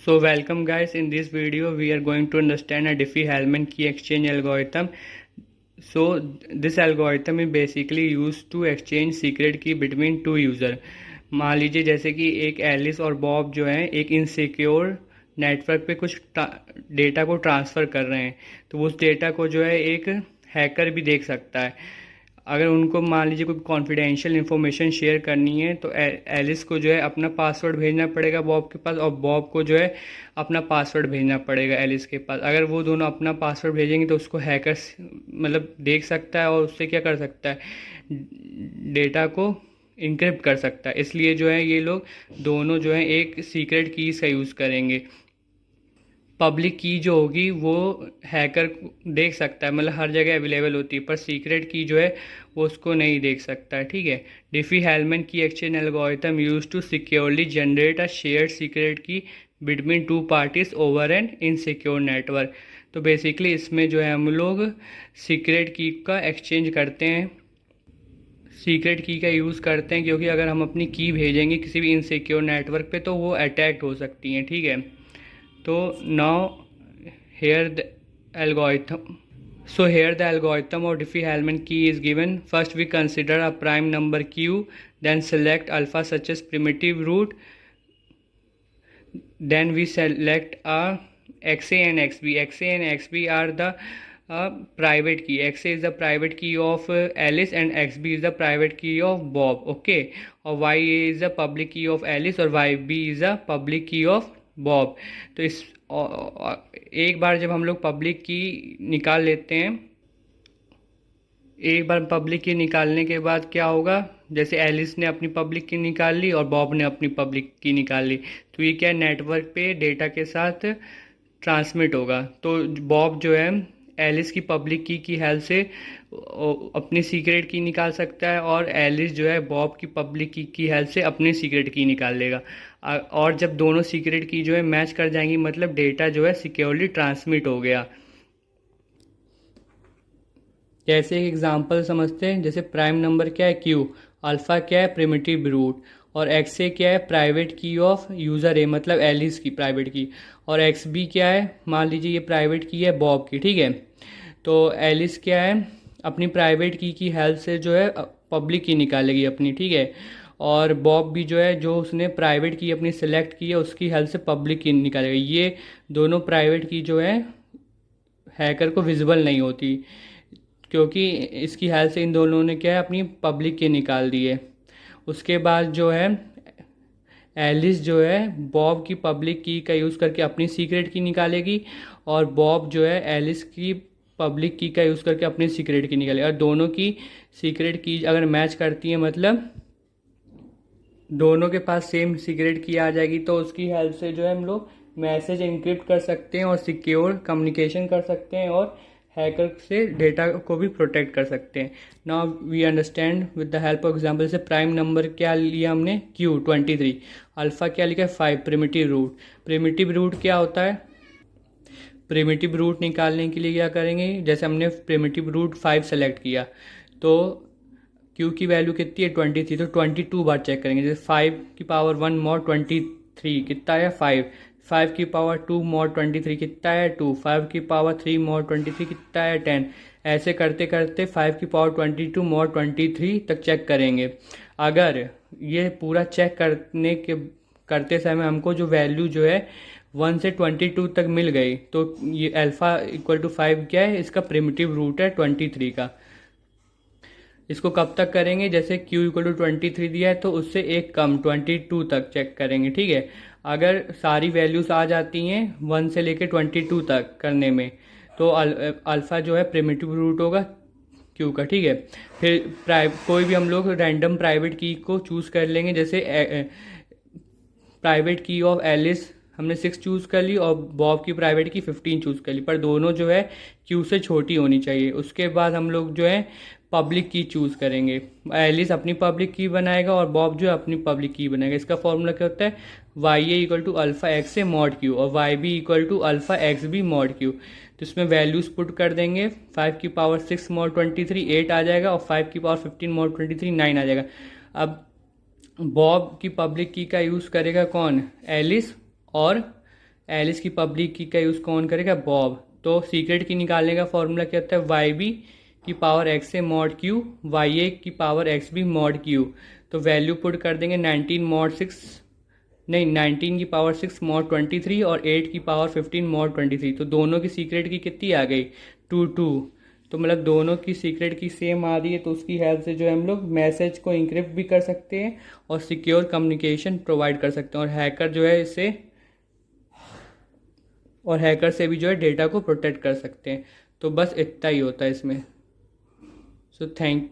So welcome guys, in this video we are going to understand a Diffie-Hellman key exchange algorithm. So this algorithm is basically used to exchange secret key between two user. मान लीजिए जैसे कि एक Alice और Bob जो है एक insecure network पे कुछ डेटा को ट्रांसफ़र कर रहे हैं, तो उस डेटा को जो है एक हैकर भी देख सकता है। अगर उनको मान लीजिए कोई कॉन्फिडेंशियल इन्फॉर्मेशन शेयर करनी है तो एलिस को जो है अपना पासवर्ड भेजना पड़ेगा बॉब के पास, और बॉब को जो है अपना पासवर्ड भेजना पड़ेगा एलिस के पास। अगर वो दोनों अपना पासवर्ड भेजेंगे तो उसको हैकर्स मतलब देख सकता है और उससे क्या कर सकता है, डेटा को इनक्रिप्ट कर सकता है। इसलिए जो है ये लोग दोनों जो है एक सीक्रेट कीज़ का यूज़ करेंगे। पब्लिक की जो होगी वो हैकर देख सकता है, मतलब हर जगह अवेलेबल होती है, पर सीक्रेट की जो है वो उसको नहीं देख सकता है। ठीक है। Diffie Hellman key exchange algorithm use to securely generate a shared secret key between two parties over an insecure network. तो बेसिकली इसमें जो है हम लोग सीक्रेट की का एक्सचेंज करते हैं, सीक्रेट की का यूज़ करते हैं, क्योंकि अगर हम अपनी की भेजेंगे किसी भी इनसिक्योर नेटवर्क पे तो वो अटैक हो सकती हैं। ठीक है। तो now here the algorithm of Diffie-Hellman key is given. First we consider a prime number q, then select alpha such as primitive root, then we select a xa and xb. Xa and xb are the private key. Xa is the private key of Alice and xb is the private key of Bob. Okay, और ya is the public key of Alice और yb is the public key of Bob. तो इस एक बार जब हम लोग public की निकाल लेते हैं, एक बार पब्लिक की निकालने के बाद क्या होगा, जैसे एलिस ने अपनी पब्लिक की निकाल ली और बॉब ने अपनी पब्लिक की निकाल ली, तो ये क्या नेटवर्क पे डेटा के साथ ट्रांसमिट होगा। तो बॉब जो है एलिस की पब्लिक की हेल्प से अपनी सीक्रेट की निकाल सकता है, और एलिस जो है बॉब की पब्लिक की हेल्प से अपनी सीक्रेट की निकाल लेगा। और जब दोनों सीक्रेट की जो है मैच कर जाएंगी, मतलब डेटा जो है सिक्योरली ट्रांसमिट हो गया। जैसे एक एग्जांपल समझते हैं, जैसे प्राइम नंबर क्या है क्यू, अल्फ़ा क्या है प्रिमिटिव रूट, और एक्स ए क्या है प्राइवेट की ऑफ यूज़र ए मतलब एलिस की प्राइवेट की, और एक्स बी क्या है, मान लीजिए ये प्राइवेट की है बॉब की। ठीक है। तो एलिस क्या है अपनी प्राइवेट की हेल्प से जो है पब्लिक की निकालेगी अपनी। ठीक है। और बॉब भी जो है जो उसने प्राइवेट की अपनी सेलेक्ट की है उसकी हेल्प से पब्लिक की निकालेगा। ये दोनों प्राइवेट की जो है हैकर को विजिबल नहीं होती, क्योंकि इसकी हेल्प से इन दोनों ने क्या है अपनी पब्लिक की निकाल दी है। उसके बाद जो है एलिस जो है बॉब की पब्लिक की का यूज़ करके अपनी सीक्रेट की निकालेगी, और बॉब जो है एलिस की पब्लिक की का यूज़ करके अपनी सीक्रेट की निकालेगी। और दोनों की सीक्रेट की अगर मैच करती है, मतलब दोनों के पास सेम सीक्रेट की आ जाएगी, तो उसकी हेल्प से जो है हम लोग मैसेज इनक्रिप्ट कर सकते हैं और सिक्योर कम्युनिकेशन कर सकते हैं, और हैकर से डेटा को भी प्रोटेक्ट कर सकते हैं। Now we understand with the help of example. से प्राइम नंबर क्या लिया हमने क्यू 23, अल्फ़ा क्या लिखा है 5, प्रिमिटिव रूट। प्रिमिटिव रूट क्या होता है, प्रिमिटिव रूट निकालने के लिए क्या करेंगे, जैसे हमने प्रिमिटिव रूट 5 सेलेक्ट किया तो क्यू की वैल्यू कितनी है 23, तो 22 बार चेक करेंगे। जैसे 5 की पावर 1 मॉड 23 कितना है 5, 5 की पावर 2 मॉड 23 कितना है 2, 5 की पावर 3 मॉड 23 कितना है 10। ऐसे करते करते 5 की पावर 22 मॉड 23 तक चेक करेंगे। अगर ये पूरा चेक करते समय हमको जो वैल्यू जो है 1 से 22 तक मिल गई, तो ये अल्फ़ा इक्वल टू 5 क्या है, इसका प्रिमिटिव रूट है 23 का। इसको कब तक करेंगे, जैसे q इक्वल टू 23 दिया है तो उससे एक कम 22 तक चेक करेंगे। ठीक है। अगर सारी वैल्यूज आ जाती हैं 1 से लेके 22 तक करने में, तो अल्फ़ा जो है प्रिमिटिव रूट होगा q का। ठीक है। फिर कोई भी हम लोग रैंडम प्राइवेट की को चूज़ कर लेंगे, जैसे प्राइवेट की ऑफ एलिस हमने 6 चूज़ कर ली और बॉब की प्राइवेट की 15 चूज़ कर ली, पर दोनों जो है क्यू से छोटी होनी चाहिए। उसके बाद हम लोग जो है पब्लिक की चूज़ करेंगे। एलिस अपनी पब्लिक की बनाएगा और बॉब जो है अपनी पब्लिक की बनाएगा। इसका फॉर्मूला क्या होता है, Y A equal to alpha X A mod Q और Y B equal to alpha X B mod Q. तो इसमें वैल्यूज़ पुट कर देंगे। 5 की पावर 6 मॉड 23 8 आ जाएगा, और 5 की पावर 15 मॉड 23 9 आ जाएगा। अब बॉब की पब्लिक की का यूज़ करेगा कौन, एलिस, और एलिस की पब्लिक की का यूज़ कौन करेगा, बॉब। तो सीक्रेट की निकालने का फॉर्मूला क्या होता है, वाई बी की power X A mod Q, Y A की power X B mod Q. तो वैल्यू पुट कर देंगे 19 मॉड 6, नहीं 19 की पावर 6 मॉड 23 और 8 की पावर 15 मॉड 23। तो दोनों की सीक्रेट की कितनी आ गई, 2 तो मतलब दोनों की सीक्रेट की सेम आ रही है। तो उसकी हेल्प से जो है हम लोग मैसेज को इंक्रिप्ट भी कर सकते हैं और सिक्योर कम्युनिकेशन प्रोवाइड कर सकते हैं, और हैकर जो है इससे, और हैकर से भी जो है डेटा को प्रोटेक्ट कर सकते हैं। तो बस इतना ही होता है इसमें। So thank